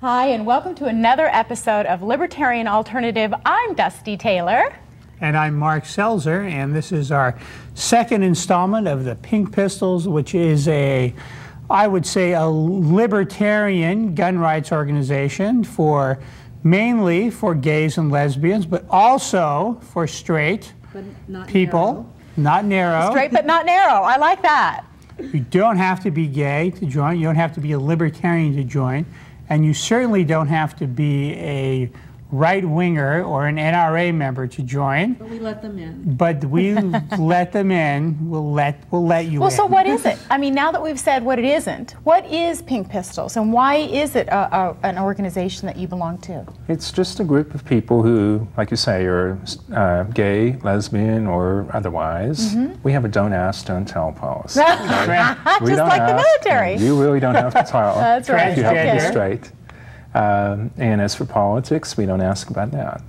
Hi, and welcome to another episode of Libertarian Alternative. I'm Dusty Taylor. And I'm Mark Selzer, and this is our second installment of the Pink Pistols, which is I would say, a libertarian gun rights organization mainly for gays and lesbians, but also for straight people. Not narrow. Straight but not narrow. I like that. You don't have to be gay to join. You don't have to be a libertarian to join. And you certainly don't have to be a right-winger or an NRA member to join. But we let them in. But we let them in. We'll let you in. Well, so what is it? I mean, now that we've said what it isn't, what is Pink Pistols, and why is it an organization that you belong to? It's just a group of people who, like you say, are gay, lesbian, or otherwise. We have a don't ask, don't tell policy. Just like the military. You really don't have to tell. That's right. If you have to be straight. And as for politics, we don't ask about that.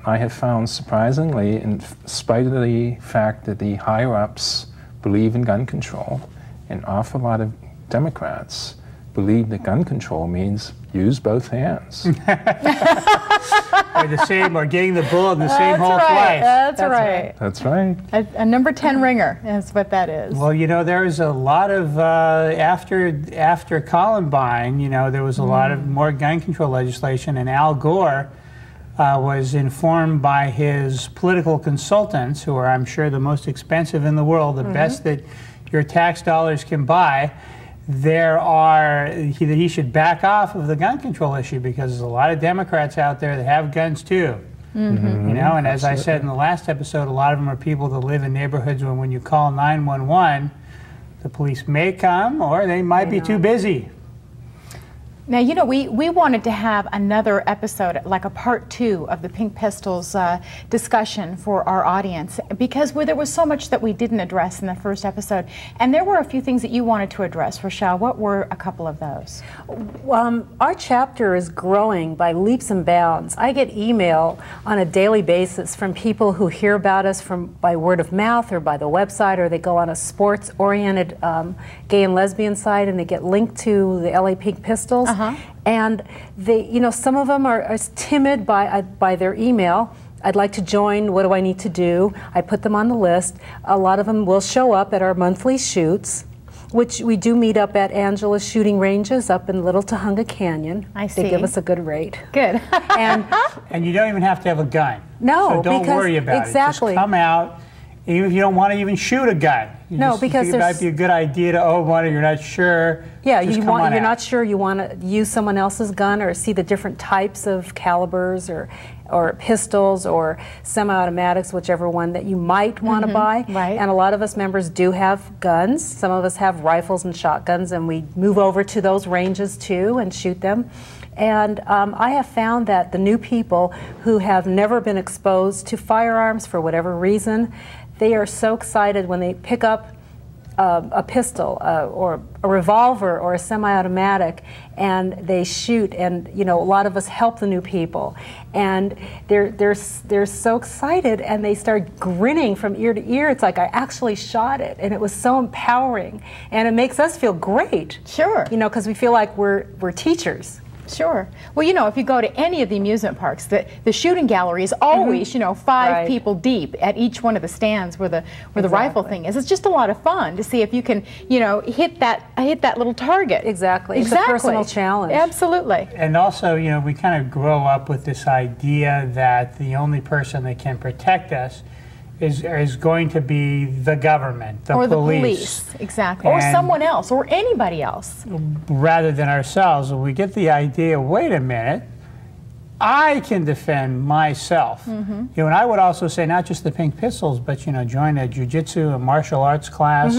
I have found, surprisingly, in spite of the fact that the higher-ups believe in gun control, an awful lot of Democrats believe that gun control means use both hands. or getting the bullet in the same hole twice. That's right. That's right. A number 10 ringer is what that is. Well, you know, there was a lot of, after Columbine, you know, there was a lot of more gun control legislation, and Al Gore was informed by his political consultants, who are, I'm sure, the most expensive in the world, the best that your tax dollars can buy, that he should back off of the gun control issue, because there's a lot of Democrats out there that have guns too. You know, and as I said in the last episode, a lot of them are people that live in neighborhoods when you call 911, the police may come or they might be too busy. Now, you know, we wanted to have another episode, like a part 2 of the Pink Pistols discussion for our audience, because there was so much that we didn't address in the first episode. And there were a few things that you wanted to address. Rochelle, what were a couple of those? Our chapter is growing by leaps and bounds. I get email on a daily basis from people who hear about us by word of mouth or by the website, or they go on a sports-oriented gay and lesbian site and they get linked to the LA Pink Pistols. And they, you know, some of them are timid by their email. I'd like to join. What do I need to do? I put them on the list. A lot of them will show up at our monthly shoots, which we do meet up at Angela's shooting ranges up in Little Tahunga Canyon. I see. They give us a good rate. Good. And you don't even have to have a gun. No, so don't worry about it. Just come out, even if you don't want to even shoot a gun. Because it might be a good idea to own one, and you're not sure. Yeah, you're not sure you want to use someone else's gun, or see the different types of calibers or pistols or semi-automatics, whichever one that you might want to buy. Right. And a lot of us members do have guns. Some of us have rifles and shotguns, and we move over to those ranges too and shoot them. And I have found that the new people who have never been exposed to firearms for whatever reason, they are so excited when they pick up a pistol or a revolver or a semi-automatic and they shoot. And you know, a lot of us help the new people, and they're so excited and they start grinning from ear to ear. It's like, I actually shot it, and it was so empowering, and it makes us feel great. Sure. You know, because we feel like we're teachers. Sure. Well, you know, if you go to any of the amusement parks, the shooting gallery is always, you know, 5 people deep at each one of the stands where the rifle thing is. It's just a lot of fun to see if you can, you know, hit that little target. Exactly. It's a personal challenge. Absolutely. And also, you know, we kind of grow up with this idea that the only person that can protect us is going to be the government, the police. Exactly. Or someone else, or anybody else. Rather than ourselves. When we get the idea, wait a minute, I can defend myself. You know, and I would also say not just the Pink Pistols, but, you know, join a jiu-jitsu, a martial arts class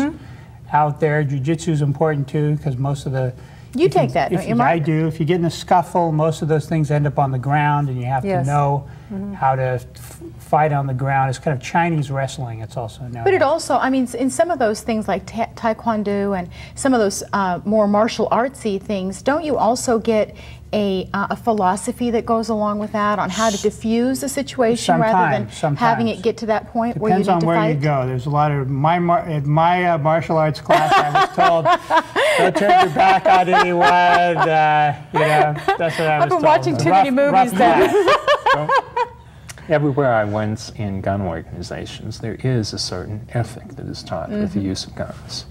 out there. Jiu-jitsu is important too, because most of the... You take that, don't you, Mark? I do. If you get in a scuffle, most of those things end up on the ground, and you have to know how to fight on the ground. It's kind of Chinese wrestling, it's also known. But it also, I mean, in some of those things like taekwondo and some of those more martial artsy things, don't you also get a philosophy that goes along with that on how to diffuse a situation rather than having it get to that point where you need to fight? Depends on where you go. There's a lot of, at my martial arts class, I was told, don't turn your back on anyone, you know, that's what I was told. I've been watching too many movies then. Everywhere I went in gun organizations, there is a certain ethic that is taught with the use of guns.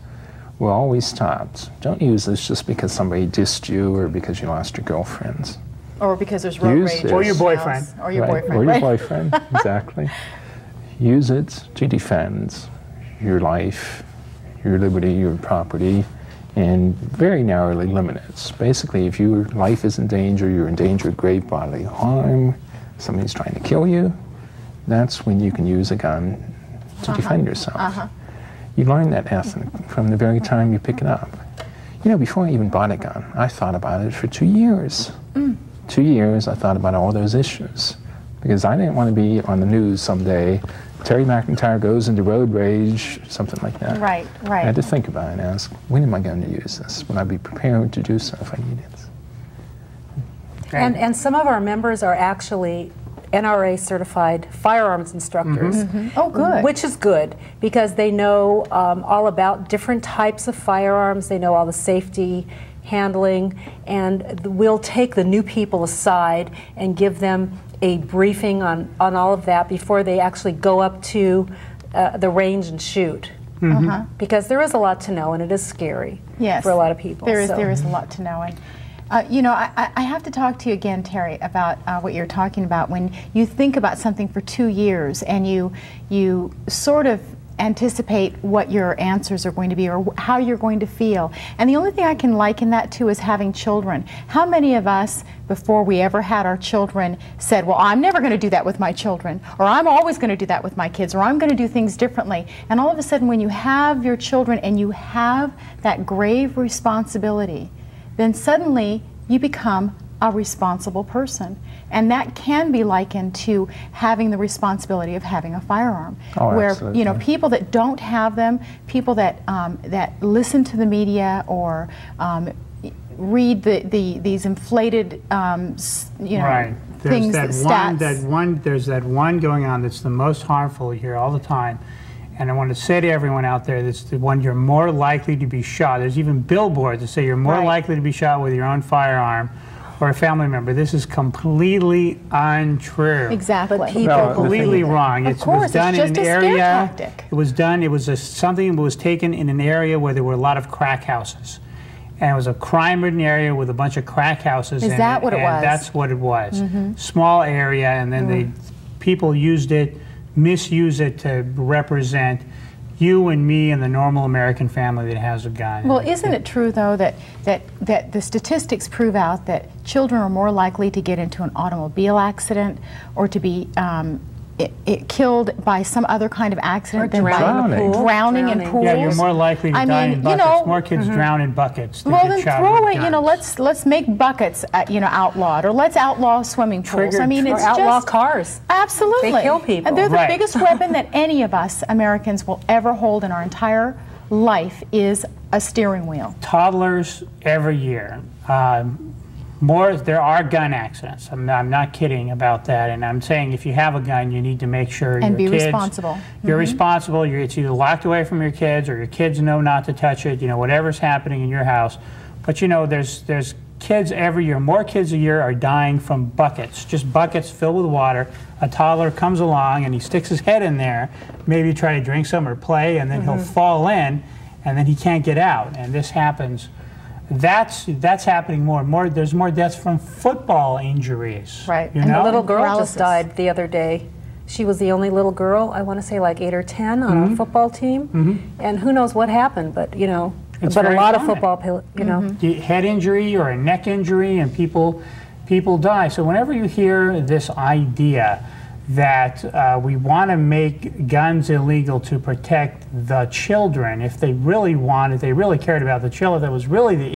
We're always taught, don't use this just because somebody dissed you or because you lost your girlfriend. Or because there's road rage. Or your boyfriend. Or your boyfriend. Or your boyfriend, exactly. Use it to defend your life, your liberty, your property, and very narrowly limit it. Basically, if your life is in danger, you're in danger of grave bodily harm, somebody's trying to kill you, that's when you can use a gun to defend yourself. You learn that ethic from the very time you pick it up. You know, before I even bought a gun, I thought about it for 2 years. 2 years, I thought about all those issues. Because I didn't want to be on the news someday, Terry McIntyre goes into road rage, something like that. Right, right. I had to think about it and ask, when am I going to use this? Will I be prepared to do so if I need it? And some of our members are actually NRA certified firearms instructors. Oh, good. Which is good because they know all about different types of firearms. They know all the safety handling, and we'll take the new people aside and give them a briefing on all of that before they actually go up to the range and shoot. Because there is a lot to know, and it is scary for a lot of people. There is a lot to know. And you know, I have to talk to you again, Terry, about what you're talking about. When you think about something for 2 years and you sort of anticipate what your answers are going to be or how you're going to feel. And the only thing I can liken that to is having children. How many of us, before we ever had our children, said, well, I'm never going to do that with my children, or I'm always going to do that with my kids, or I'm going to do things differently. And all of a sudden, when you have your children and you have that grave responsibility, then suddenly you become a responsible person. And that can be likened to having the responsibility of having a firearm. Where absolutely. You know, people that don't have them, people that that listen to the media or read these inflated you know, things, stats. There's that one going on that's the most harmful you hear all the time. And I want to say to everyone out there, that's the one you're more likely to be shot. There's even billboards that say you're more likely to be shot with your own firearm or a family member. This is completely untrue. Exactly. But people Completely wrong. Of course, was done it's in just an a scare area. tactic. It was done. It was something that was taken in an area where there were a lot of crack houses, and it was a crime-ridden area with a bunch of crack houses. Is that what it was? That's what it was. Small area, and then people used it, misuse it to represent you and me and the normal American family that has a gun. Well, isn't it true, though, that the statistics prove out that children are more likely to get into an automobile accident or to be killed by some other kind of accident than by drowning in pools? Yeah, you're more likely to die in buckets. You know, more kids drown in buckets than well, get then shot throw with away. guns. You know, let's make buckets, you know, outlawed, or let's outlaw swimming pools. I mean, it's outlaw just cars. Absolutely, They kill people. And they're the biggest weapon that any of us Americans will ever hold in our entire life is a steering wheel. Toddlers every year. There are gun accidents. I'm not kidding about that. And I'm saying if you have a gun, you need to make sure and your be kids, responsible. You're responsible. It's either locked away from your kids, or your kids know not to touch it. You know, whatever's happening in your house. But you know, there's kids every year. More kids a year are dying from buckets, just buckets filled with water. A toddler comes along and he sticks his head in there, maybe try to drink some or play, and then he'll fall in, and then he can't get out. And this happens. That's happening more and more. There's more deaths from football injuries. Right. You and know? the little girl Paralysis. just died the other day. She was the only little girl, I want to say like 8 or 10 on our football team. And who knows what happened, but you know, It's but a very lot common. of football, you know. Head injury or a neck injury, and people die. So whenever you hear this idea that we want to make guns illegal to protect the children, if they really wanted, they really cared about the children, that was really the